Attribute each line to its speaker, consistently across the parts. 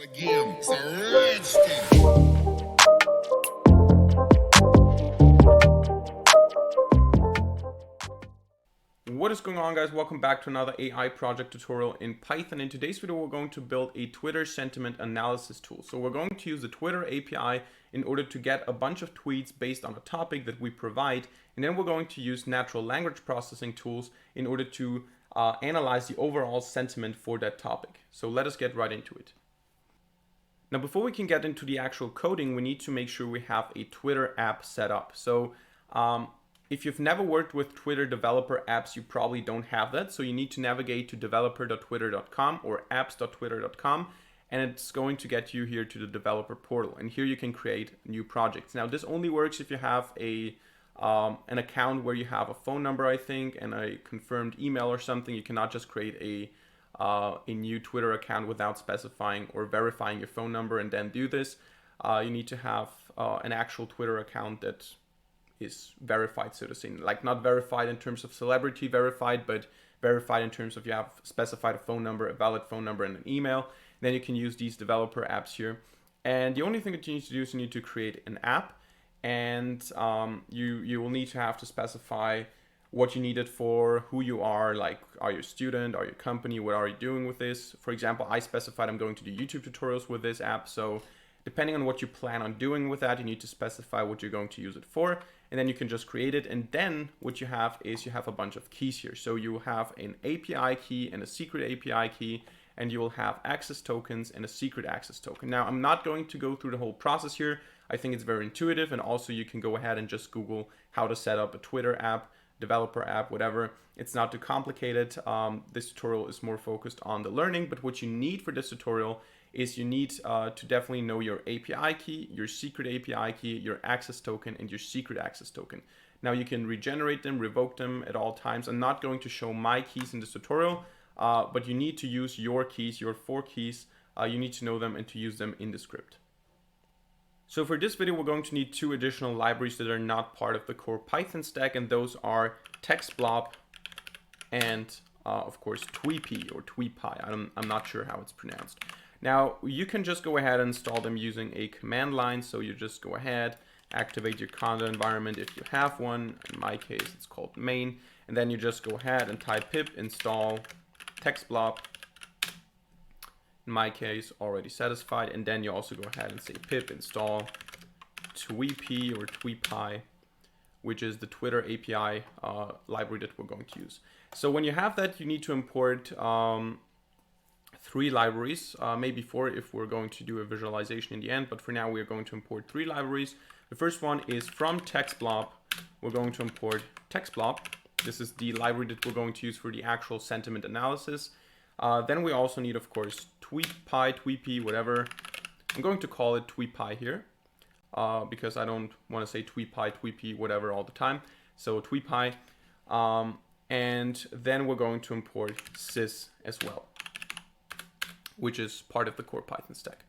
Speaker 1: Again, it's a red stick.
Speaker 2: What is going on, guys? Welcome back to another AI project tutorial in Python. In today's video, we're going to build a Twitter sentiment analysis tool. So we're going to use the Twitter API in order to get a bunch of tweets based on a topic that we provide. And then we're going to use natural language processing tools in order to analyze the overall sentiment for that topic. So let us get right into it. Now, before we can get into the actual coding, we need to make sure we have a Twitter app set up. So if you've never worked with Twitter developer apps, you probably don't have that. So you need to navigate to developer.twitter.com or apps.twitter.com, and it's going to get you here to the developer portal. And here you can create new projects. Now, this only works if you have an account where you have a phone number, I think, and a confirmed email or something. You cannot just create a new Twitter account without specifying or verifying your phone number and then do this. You need to have an actual Twitter account that is verified, so to say, like not verified in terms of celebrity verified, but verified in terms of you have specified a phone number, a valid phone number, and an email. Then you can use these developer apps here. And the only thing that you need to do is you need to create an app, and you will need to have to specify what you need it for, who you are, like are you a student, are you a company, what are you doing with this? For example, I specified I'm going to do YouTube tutorials with this app, so depending on what you plan on doing with that, you need to specify what you're going to use it for, and then you can just create it. And then what you have is you have a bunch of keys here. So you have an API key and a secret API key, and you will have access tokens and a secret access token. Now, I'm not going to go through the whole process here. I think it's very intuitive, and also you can go ahead and just Google how to set up a Twitter app, developer app, whatever. It's not too complicated. This tutorial is more focused on the learning, but what you need for this tutorial is you need to definitely know your API key, your secret API key, your access token, and your secret access token. Now you can regenerate them, revoke them at all times. I'm not going to show my keys in this tutorial, but you need to use your keys, your 4 keys. You need to know them and to use them in the script. So for this video, we're going to need 2 additional libraries that are not part of the core Python stack, and those are TextBlob and of course Tweepy or Tweepy. I'm not sure how it's pronounced. Now you can just go ahead and install them using a command line. So you just go ahead, activate your conda environment if you have one. In my case, it's called main, and then you just go ahead and type pip install TextBlob. In my case, already satisfied, and then you also go ahead and say pip install Tweepy or Tweepy, which is the Twitter API library that we're going to use. So when you have that, you need to import 3 libraries, maybe 4 if we're going to do a visualization in the end, but for now we're going to import 3 libraries. The first one is from TextBlob. We're going to import TextBlob. This is the library that we're going to use for the actual sentiment analysis. Then we also need, of course, Tweepy, Tweepy, whatever. I'm going to call it Tweepy here because I don't want to say Tweepy, Tweepy, whatever all the time. So Tweepy. And then we're going to import sys as well, which is part of the core Python stack.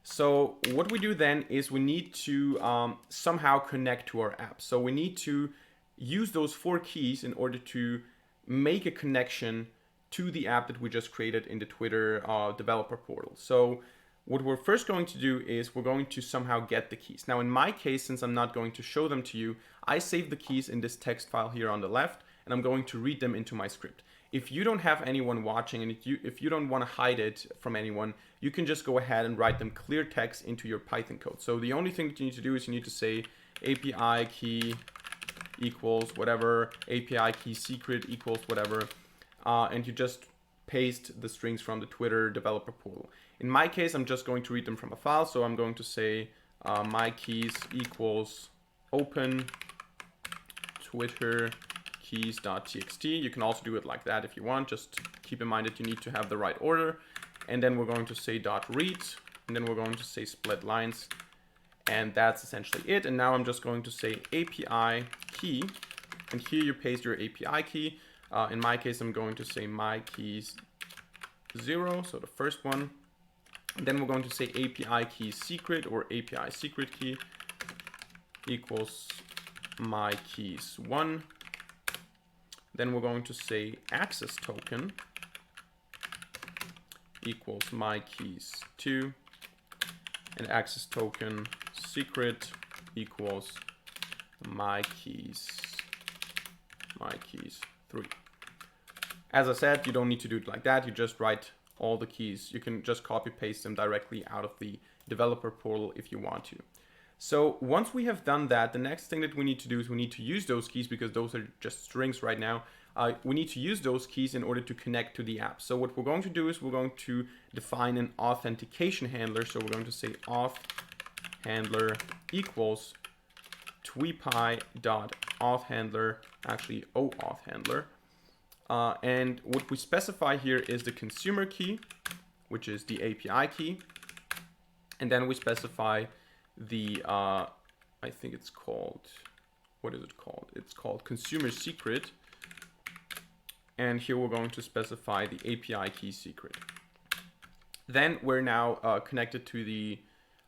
Speaker 2: So what we do then is we need to somehow connect to our app. So we need to use those 4 keys in order to make a connection to the app that we just created in the Twitter developer portal. So what we're first going to do is we're going to somehow get the keys. Now in my case, since I'm not going to show them to you, I save the keys in this text file here on the left, and I'm going to read them into my script. If you don't have anyone watching, and if you don't want to hide it from anyone, you can just go ahead and write them clear text into your Python code. So the only thing that you need to do is you need to say API key equals whatever, API key secret equals whatever, and you just paste the strings from the Twitter developer portal. In my case, I'm just going to read them from a file, so I'm going to say my keys equals open Twitter keys.txt. You can also do it like that if you want. Just keep in mind that you need to have the right order. And then we're going to say .read, and then we're going to say split lines, and that's essentially it. And now I'm just going to say API key, and here you paste your API key. In my case, I'm going to say my keys 0, so the first one. And then we're going to say API key secret or API secret key equals my keys 1. Then we're going to say access token equals my keys 2. and access token secret equals my keys 3. As I said, you don't need to do it like that. You just write all the keys. You can just copy paste them directly out of the developer portal if you want to. So once we have done that, the next thing that we need to do is we need to use those keys, because those are just strings right now. We need to use those keys in order to connect to the app. So what we're going to do is we're going to define an authentication handler. So we're going to say auth handler equals tweepie.auth handler, actually OAuth handler. And what we specify here is the consumer key, which is the API key. And then we specify the, I think it's called, what is it called? It's called consumer secret. And here we're going to specify the API key secret. Then we're now connected to the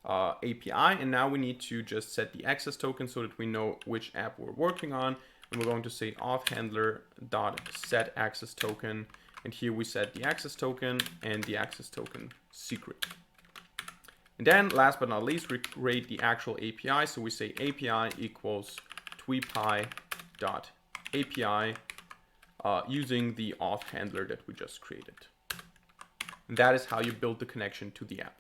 Speaker 2: API, and now we need to just set the access token so that we know which app we're working on. And we're going to say auth handler dot set access token, and here we set the access token and the access token secret. And then last but not least, we create the actual API. So we say API equals tweepie dot API using the auth handler that we just created. And that is how you build the connection to the app.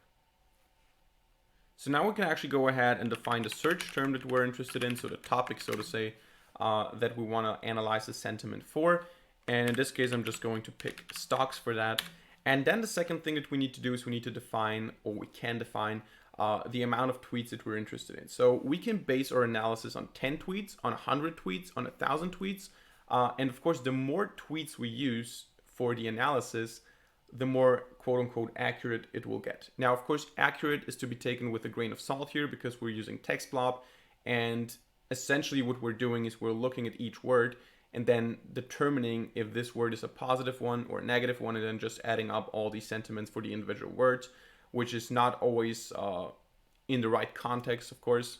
Speaker 2: So now we can actually go ahead and define the search term that we're interested in, so the topic, so to say, that we want to analyze the sentiment for. And in this case, I'm just going to pick stocks for that. And then the second thing that we need to do is we need to define, or we can define, the amount of tweets that we're interested in. So we can base our analysis on 10 tweets, on 100 tweets, on 1,000 tweets. And of course, the more tweets we use for the analysis, the more quote unquote accurate it will get. Now, of course, accurate is to be taken with a grain of salt here, because we're using text blob, and essentially what we're doing is we're looking at each word and then determining if this word is a positive one or a negative one, and then just adding up all these sentiments for the individual words, which is not always in the right context, of course.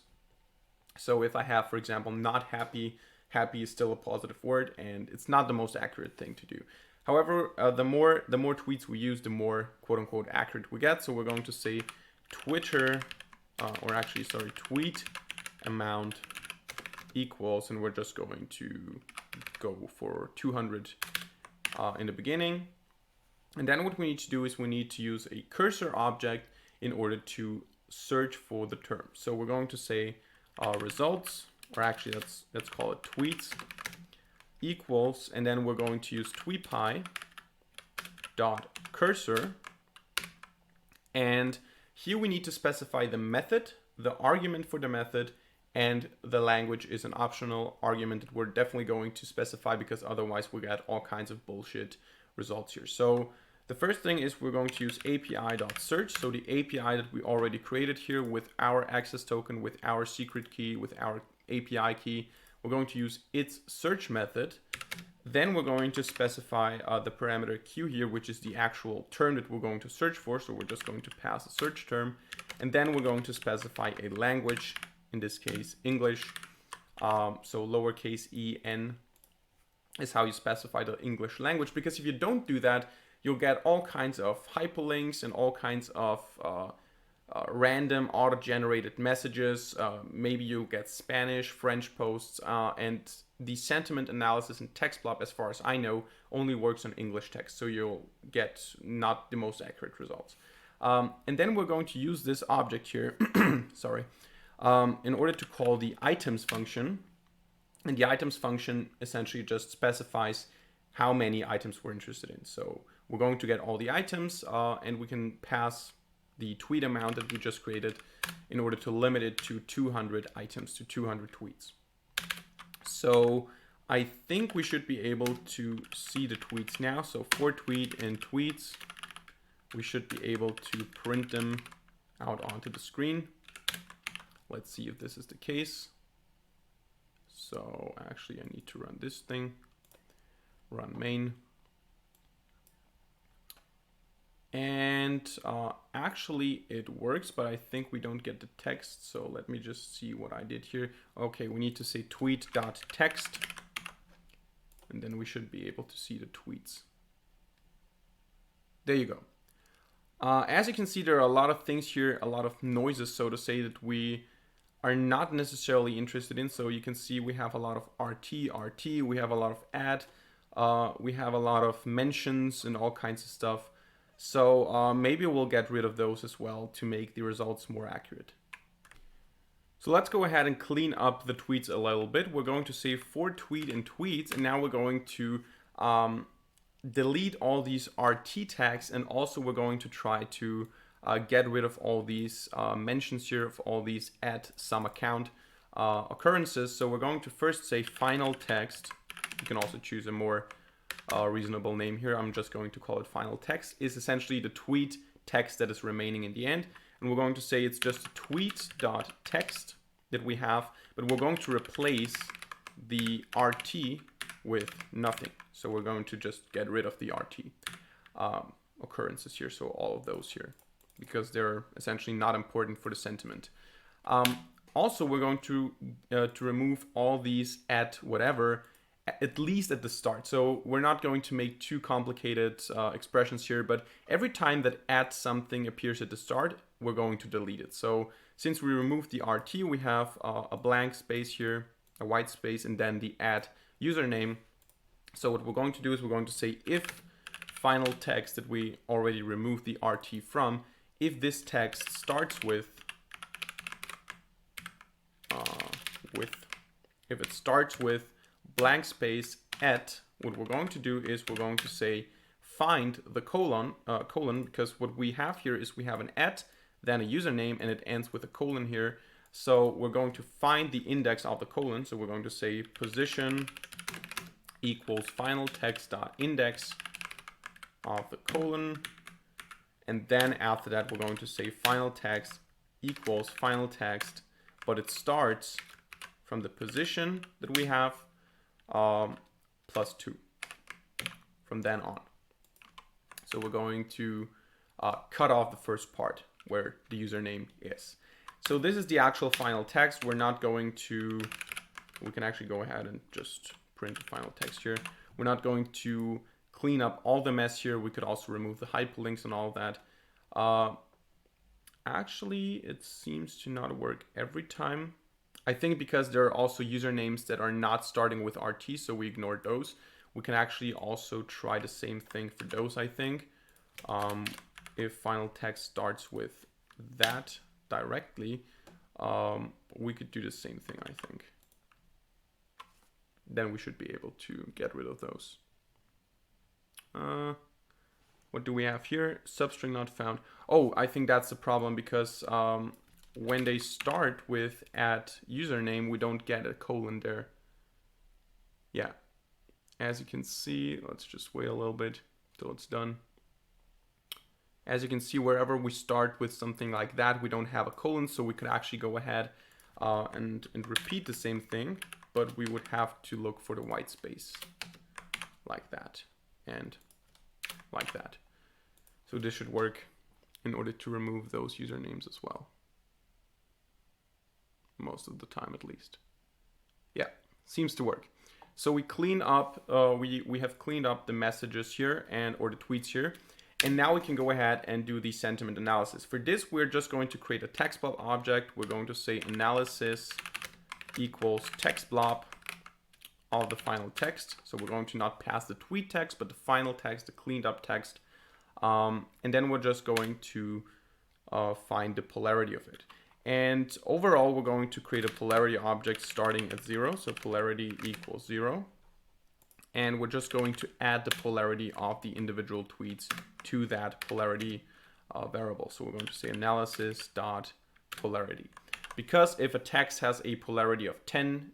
Speaker 2: So if I have, for example, not happy, happy is still a positive word, and it's not the most accurate thing to do. However, the more tweets we use, the more quote unquote accurate we get. So we're going to say tweet amount equals, and we're just going to go for 200 in the beginning. And then what we need to do is we need to use a cursor object in order to search for the term. So we're going to say results, or actually let's call it tweets equals, and then we're going to use tweepie dot cursor, and here we need to specify the method, the argument for the method, and the language is an optional argument that we're definitely going to specify, because otherwise we get all kinds of bullshit results here. So the first thing is we're going to use API.search. So the API that we already created here with our access token, with our secret key, with our API key, we're going to use its search method. Then we're going to specify the parameter q here, which is the actual term that we're going to search for. So we're just going to pass a search term. And then we're going to specify a language, in this case, English. So lowercase en is how you specify the English language, because if you don't do that, you'll get all kinds of hyperlinks and all kinds of random auto-generated messages. Maybe you'll get Spanish, French posts, and the sentiment analysis in text blob, as far as I know, only works on English text, so you'll get not the most accurate results. And then we're going to use this object here, sorry, in order to call the items function. And the items function essentially just specifies how many items we're interested in. So we're going to get all the items, and we can pass the tweet amount that we just created in order to limit it to 200 items, to 200 tweets. So I think we should be able to see the tweets now. So for tweet and tweets, we should be able to print them out onto the screen. Let's see if this is the case. So actually I need to run this thing, run main. And actually it works, but I think we don't get the text. So let me just see what I did here. Okay, we need to say tweet.text, and then we should be able to see the tweets. There you go. As you can see, there are a lot of things here, a lot of noises, so to say, that we are not necessarily interested in. So you can see we have a lot of RT, we have a lot of add, we have a lot of mentions and all kinds of stuff. So maybe we'll get rid of those as well to make the results more accurate. So let's go ahead and clean up the tweets a little bit. We're going to say for tweet and tweets, and now we're going to delete all these RT tags, and also we're going to try to get rid of all these mentions here of all these at some account occurrences. So we're going to first say final text. You can also choose a more reasonable name here. I'm just going to call it final text. Is essentially the tweet text that is remaining in the end. And we're going to say it's just a tweet.text that we have, but we're going to replace the RT with nothing. So we're going to just get rid of the RT occurrences here. So all of those here, because they're essentially not important for the sentiment. Also, we're going to remove all these at whatever, at least at the start. So we're not going to make too complicated expressions here, but every time that at something appears at the start, we're going to delete it. So since we removed the RT, we have a blank space here, a white space, and then the at username. So what we're going to do is we're going to say if final text that we already removed the RT from, if this text starts with if it starts with blank space at, what we're going to do is we're going to say find the colon, because what we have here is we have an at, then a username, and it ends with a colon here. So we're going to find the index of the colon. So we're going to say position equals final text dot index of the colon. And then after that, we're going to say final text equals final text, but it starts from the position that we have plus 2 from then on. So we're going to cut off the first part where the username is. So this is the actual final text. We're not going to, we can actually go ahead and just print the final text here. We're not going to clean up all the mess here. We could also remove the hyperlinks and all of that. Actually, it seems to not work every time. I think because there are also usernames that are not starting with RT, so we ignored those. We can actually also try the same thing for those, I think. If final text starts with that directly, we could do the same thing, I think. Then we should be able to get rid of those. What do we have here? Substring not found. Oh, I think that's the problem because when they start with at username, we don't get a colon there. Yeah, as you can see, let's just wait a little bit till it's done. As you can see, wherever we start with something like that, we don't have a colon, so we could actually go ahead and repeat the same thing, but we would have to look for the white space like that and like that. So this should work in order to remove those usernames as well. Most of the time, at least. Yeah, seems to work. So we clean up, we have cleaned up the messages here or the tweets here. And now we can go ahead and do the sentiment analysis. For this, we're just going to create a text blob object. We're going to say analysis equals text blob of the final text. So we're going to not pass the tweet text, but the final text, the cleaned up text. And then we're just going to find the polarity of it. And overall, we're going to create a polarity object starting at 0. So polarity equals 0. And we're just going to add the polarity of the individual tweets to that polarity variable. So we're going to say analysis dot polarity. Because if a text has a polarity of 10,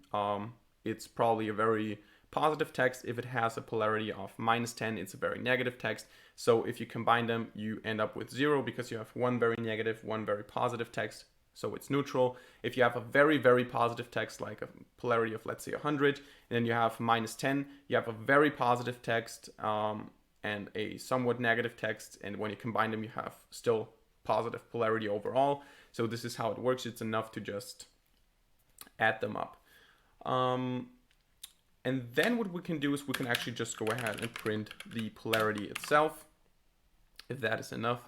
Speaker 2: it's probably a very positive text. If it has a polarity of -10, it's a very negative text. So if you combine them, you end up with 0 because you have one very negative, one very positive text. So it's neutral. If you have a very, very positive text, like a polarity of, let's say, 100, and then you have -10, you have a very positive text and a somewhat negative text. And when you combine them, you have still positive polarity overall. So this is how it works. It's enough to just add them up. And then what we can do is we can actually just go ahead and print the polarity itself, if that is enough.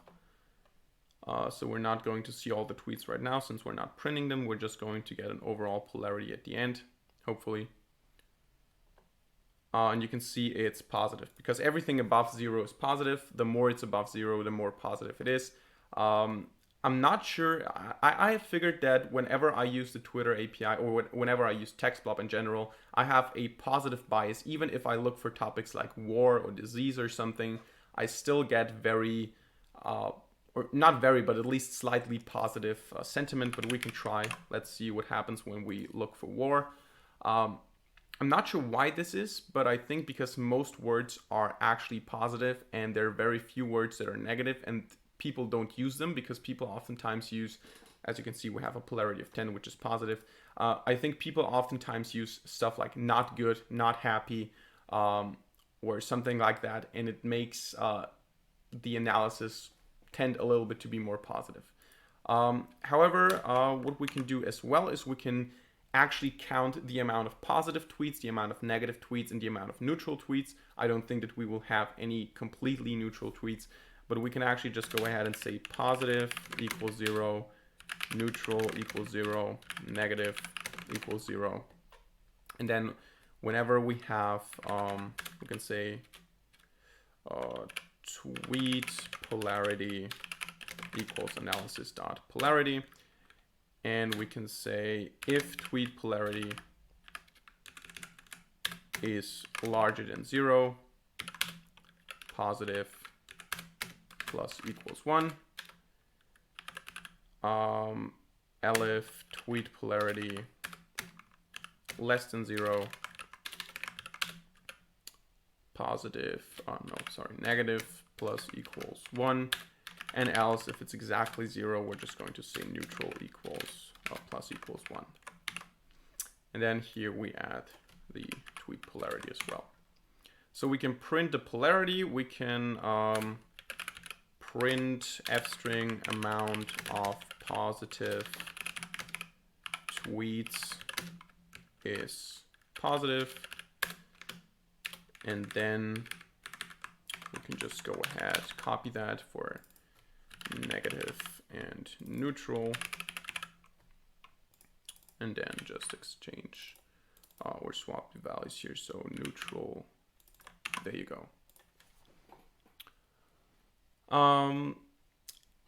Speaker 2: So we're not going to see all the tweets right now since we're not printing them. We're just going to get an overall polarity at the end, hopefully. And you can see it's positive because everything above 0 is positive. The more it's above 0, the more positive it is. I'm not sure. I figured that whenever I use the Twitter API or whenever I use TextBlob in general, I have a positive bias. Even if I look for topics like war or disease or something, I still get very, or not very, but at least slightly positive sentiment. But we can try. Let's see what happens when we look for war. I'm not sure why this is, but I think because most words are actually positive and there are very few words that are negative, and people don't use them because people oftentimes use, as you can see, we have a polarity of 10, which is positive. I think people oftentimes use stuff like not good, not happy, or something like that, and it makes the analysis tend a little bit to be more positive. However, what we can do as well is we can actually count the amount of positive tweets, the amount of negative tweets, and the amount of neutral tweets. I don't think that we will have any completely neutral tweets, but we can actually just go ahead and say positive equals 0, neutral equals 0, negative equals 0. And then whenever we have, we can say tweet polarity equals analysis dot polarity. And we can say if tweet polarity is larger than 0, positive plus equals 1. Elif tweet polarity less than 0, negative plus equals 1. And else, if it's exactly 0, we're just going to say neutral equals plus equals 1. And then here we add the tweet polarity as well. So we can print the polarity. We can print f-string amount of positive tweets is positive. And then we can just go ahead, copy that for negative and neutral, and then just exchange or swap the values here. So neutral, there you go.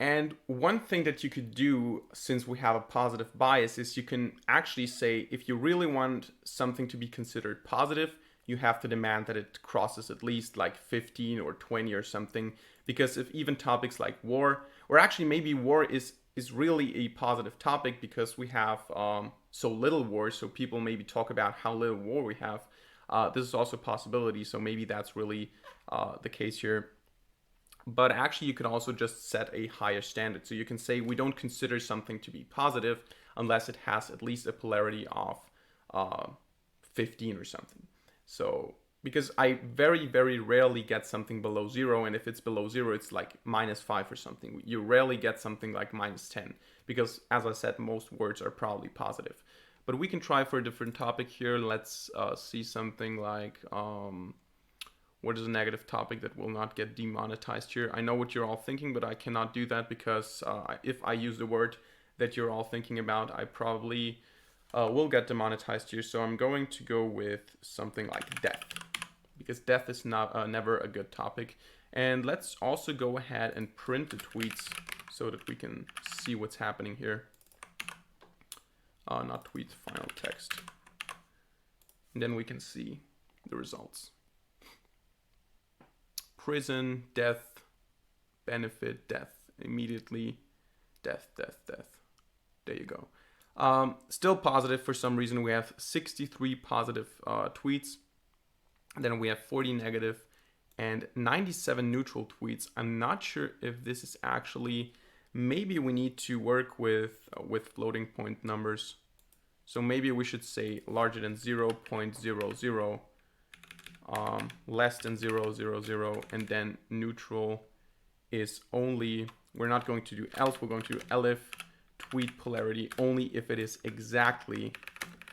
Speaker 2: And one thing that you could do, since we have a positive bias, is you can actually say if you really want something to be considered positive, you have to demand that it crosses at least like 15 or 20 or something. Because if even topics like war, or actually maybe war is really a positive topic because we have so little war, so people maybe talk about how little war we have. This is also a possibility, so maybe that's really the case here. But actually you can also just set a higher standard. So you can say we don't consider something to be positive unless it has at least a polarity of 15 or something. So because I very, very rarely get something below 0, and if it's below 0, it's like -5 or something. You rarely get something like -10 because, as I said, most words are probably positive. But we can try for a different topic here. Let's see something like, what is a negative topic that will not get demonetized here? I know what you're all thinking, but I cannot do that because if I use the word that you're all thinking about, I probably will get demonetized here. So I'm going to go with something like death, because death is not never a good topic. And let's also go ahead and print the tweets so that we can see what's happening here. Not tweet, final text. And then we can see the results. Prison, death, benefit, death, immediately, death, death, death. There you go. Still positive for some reason. We have 63 positive tweets. And then we have 40 negative and 97 neutral tweets. I'm not sure if this is actually, maybe we need to work with floating point numbers. So maybe we should say larger than 0.00, less than 0.00, and then neutral is only, we're not going to do else, we're going to do elif tweet polarity only if it is exactly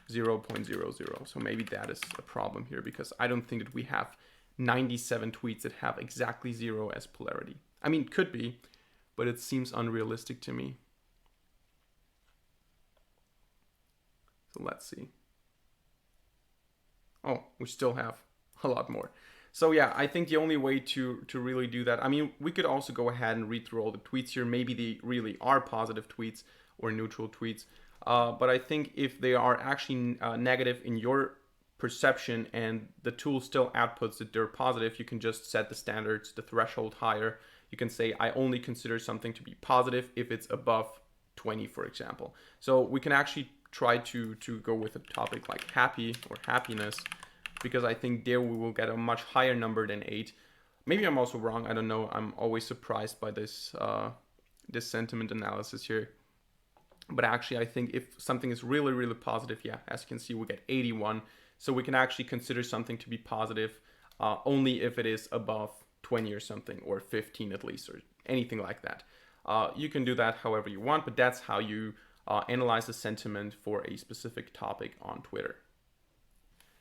Speaker 2: 0.00. So maybe that is a problem here, because I don't think that we have 97 tweets that have exactly 0 as polarity. I mean, could be, but it seems unrealistic to me. So let's see. Oh, we still have a lot more. So yeah, I think the only way to really do that, I mean, we could also go ahead and read through all the tweets here. Maybe they really are positive tweets or neutral tweets. But I think if they are actually negative in your perception and the tool still outputs that they're positive, you can just set the standards, the threshold higher. You can say, I only consider something to be positive if it's above 20, for example. So we can actually try to go with a topic like happy or happiness, because I think there we will get a much higher number than 8. Maybe I'm also wrong. I don't know. I'm always surprised by this this sentiment analysis here. But actually, I think if something is really, really positive, yeah, as you can see, we get 81. So we can actually consider something to be positive only if it is above 20 or something, or 15 at least, or anything like that. You can do that however you want, but that's how you analyze the sentiment for a specific topic on Twitter.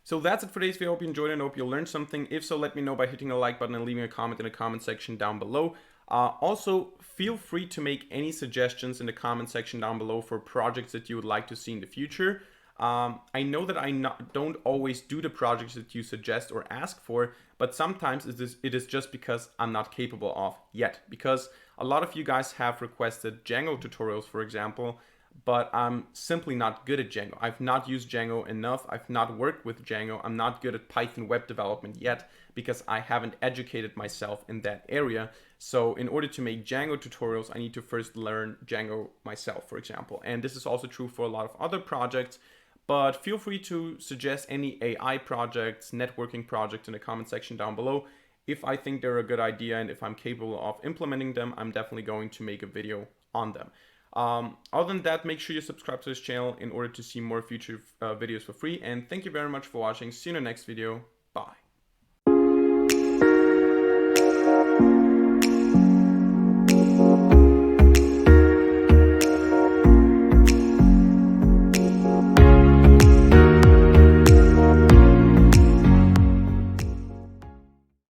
Speaker 2: So that's it for today's video. I hope you enjoyed it and hope you learned something. If so, let me know by hitting a like button and leaving a comment in the comment section down below. Also, feel free to make any suggestions in the comment section down below for projects that you would like to see in the future. I know that I don't always do the projects that you suggest or ask for, but sometimes it is just because I'm not capable of yet. Because a lot of you guys have requested Django tutorials, for example, but I'm simply not good at Django. I've not used Django enough. I've not worked with Django. I'm not good at Python web development yet because I haven't educated myself in that area. So in order to make Django tutorials, I need to first learn Django myself, for example. And this is also true for a lot of other projects. But feel free to suggest any AI projects, networking projects in the comment section down below. If I think they're a good idea and if I'm capable of implementing them, I'm definitely going to make a video on them. Other than that, make sure you subscribe to this channel in order to see more future videos for free. And thank you very much for watching. See you in the next video. Bye.